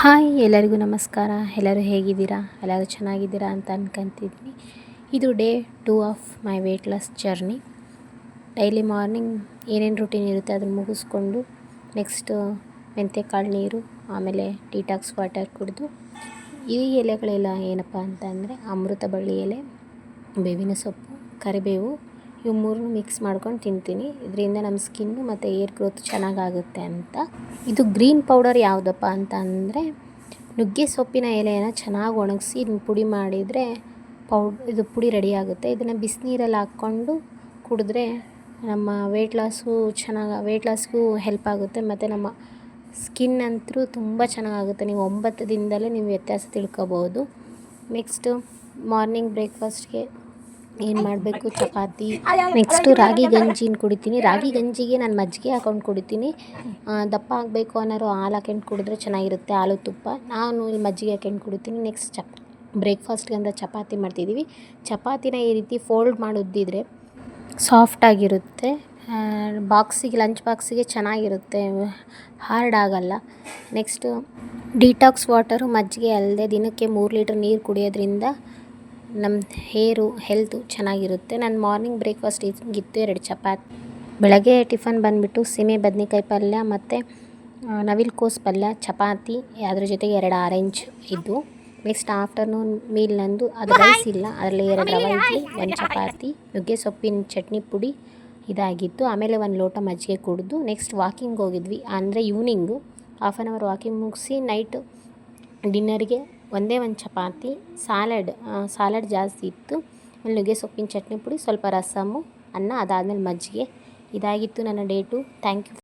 Hi ಎಲ್ಲರಿಗೂ ನಮಸ್ಕಾರ. ಎಲ್ಲರೂ ಹೇಗಿದ್ದೀರಾ? ಎಲ್ಲರೂ ಚೆನ್ನಾಗಿದ್ದೀರಾ ಅಂತ ಅನ್ಕೊಂತಿದ್ದೀನಿ. ಇದು day 2 of my weight loss journey. Daily morning ಏನೇನು ರೂಟೀನ್ ಇರುತ್ತೆ ಅದನ್ನು ಮುಗಿಸ್ಕೊಂಡು ನೆಕ್ಸ್ಟು ಮೆಂತ್ಯಕಾಳು ನೀರು, ಆಮೇಲೆ ಡಿಟಾಕ್ಸ್ ವಾಟರ್ ಕುಡಿದು, ಈ ಎಲೆಗಳೆಲ್ಲ ಏನಪ್ಪ ಅಂತಂದರೆ ಅಮೃತ ಬಳ್ಳಿ ಎಲೆ, ಬೇವಿನ ಸೊಪ್ಪು, ಕರಿಬೇವು, ಇವು ಮೂರನ್ನು ಮಿಕ್ಸ್ ಮಾಡ್ಕೊಂಡು ತಿಂತೀನಿ. ಇದರಿಂದ ನಮ್ಮ ಸ್ಕಿನ್ನು ಮತ್ತು ಏರ್ ಗ್ರೋತ್ ಚೆನ್ನಾಗಾಗುತ್ತೆ ಅಂತ. ಇದು ಗ್ರೀನ್ ಪೌಡರ್ ಯಾವುದಪ್ಪ ಅಂತ ಅಂದರೆ ನುಗ್ಗೆ ಸೊಪ್ಪಿನ ಎಲೆಯನ್ನು ಚೆನ್ನಾಗಿ ಒಣಗಿಸಿ ಪುಡಿ ಮಾಡಿದರೆ ಇದು ಪುಡಿ ರೆಡಿ ಆಗುತ್ತೆ. ಇದನ್ನು ಬಿಸಿನೀರಲ್ಲಿ ಹಾಕ್ಕೊಂಡು ಕುಡಿದ್ರೆ ನಮ್ಮ ವೆಯ್ಟ್ ಲಾಸ್ಗೂ ಹೆಲ್ಪ್ ಆಗುತ್ತೆ ಮತ್ತು ನಮ್ಮ ಸ್ಕಿನ್ ಅಂತೂ ತುಂಬ ಚೆನ್ನಾಗಾಗುತ್ತೆ. ನೀವು 9 ದಿನದಲ್ಲೇ ನೀವು ವ್ಯತ್ಯಾಸ ತಿಳ್ಕೊಬೋದು. ನೆಕ್ಸ್ಟು ಮಾರ್ನಿಂಗ್ ಬ್ರೇಕ್ಫಾಸ್ಟ್ಗೆ ಏನು ಮಾಡಬೇಕು, ಚಪಾತಿ, ನೆಕ್ಸ್ಟು ರಾಗಿ ಗಂಜಿನ ಕುಡಿತೀನಿ. ರಾಗಿ ಗಂಜಿಗೆ ನಾನು ಮಜ್ಜಿಗೆ ಹಾಕ್ಕೊಂಡು ಕುಡಿತೀನಿ. ದಪ್ಪ ಆಗಬೇಕು ಅನ್ನೋರು ಹಾಲು ಹಾಕ್ಕೊಂಡು ಕುಡಿದ್ರೆ ಚೆನ್ನಾಗಿರುತ್ತೆ, ಹಾಲು ತುಪ್ಪ. ನಾನು ಇಲ್ಲಿ ಮಜ್ಜಿಗೆ ಹಾಕ್ಕೊಂಡು ಕುಡಿತೀನಿ. ನೆಕ್ಸ್ಟ್ ಬ್ರೇಕ್ಫಾಸ್ಟ್ಗೆ ಅಂತ ಚಪಾತಿ ಮಾಡ್ತಿದ್ದೀವಿ. ಚಪಾತಿನ ಈ ರೀತಿ ಫೋಲ್ಡ್ ಮಾಡೋದಿದ್ರೆ ಸಾಫ್ಟಾಗಿರುತ್ತೆ, ಲಂಚ್ ಬಾಕ್ಸಿಗೆ ಚೆನ್ನಾಗಿರುತ್ತೆ, ಹಾರ್ಡ್ ಆಗಲ್ಲ. ನೆಕ್ಸ್ಟು ಡಿಟಾಕ್ಸ್ ವಾಟರು, ಮಜ್ಜಿಗೆ ಅಲ್ಲದೆ ದಿನಕ್ಕೆ 3 ಲೀಟ್ರ್ ನೀರು ಕುಡಿಯೋದ್ರಿಂದ ನಮ್ಮ ಹೆಲ್ತು ಚೆನ್ನಾಗಿರುತ್ತೆ. ನಾನು ಮಾರ್ನಿಂಗ್ ಬ್ರೇಕ್ಫಾಸ್ಟ್ ಇತ್ತು 2 ಚಪಾತಿ. ಬೆಳಗ್ಗೆ ಟಿಫನ್ ಬಂದುಬಿಟ್ಟು ಸೀಮೆ ಬದ್ನೆಕಾಯಿ ಪಲ್ಯ ಮತ್ತು ನವಿಲುಕೋಸು ಪಲ್ಯ, ಚಪಾತಿ, ಅದ್ರ ಜೊತೆಗೆ 2 ಆರೆಂಜ್ ಇದ್ದು. ನೆಕ್ಸ್ಟ್ ಆಫ್ಟರ್ನೂನ್ ಮೀಲ್ ನಂದು ಅದು ರೈಸ್ ಇಲ್ಲ, ಅದರಲ್ಲಿ 2 ರವೆ ಇಡ್ಲಿ, 1 ಚಪಾತಿ, ನುಗ್ಗೆ ಸೊಪ್ಪಿನ ಚಟ್ನಿ ಪುಡಿ ಇದಾಗಿತ್ತು. ಆಮೇಲೆ 1 ಲೋಟ ಮಜ್ಜಿಗೆ ಕುಡಿದು ನೆಕ್ಸ್ಟ್ ವಾಕಿಂಗ್ ಹೋಗಿದ್ವಿ. ಅಂದರೆ evening half an hour walking ಮುಗಿಸಿ ನೈಟು ಡಿನ್ನರ್ಗೆ ಒಂದೇ 1 ಚಪಾತಿ, ಸಾಲಡ್ ಜಾಸ್ತಿ ಇತ್ತು, ಆಮೇಲೆ ನುಗ್ಗೆ ಸೊಪ್ಪಿನ ಚಟ್ನಿ ಪುಡಿ, ಸ್ವಲ್ಪ ರಸಮ್ಮು, ಅನ್ನ, ಅದಾದಮೇಲೆ ಮಜ್ಜಿಗೆ. ಇದಾಗಿತ್ತು ನನ್ನ ಡೇ 2. Thank you.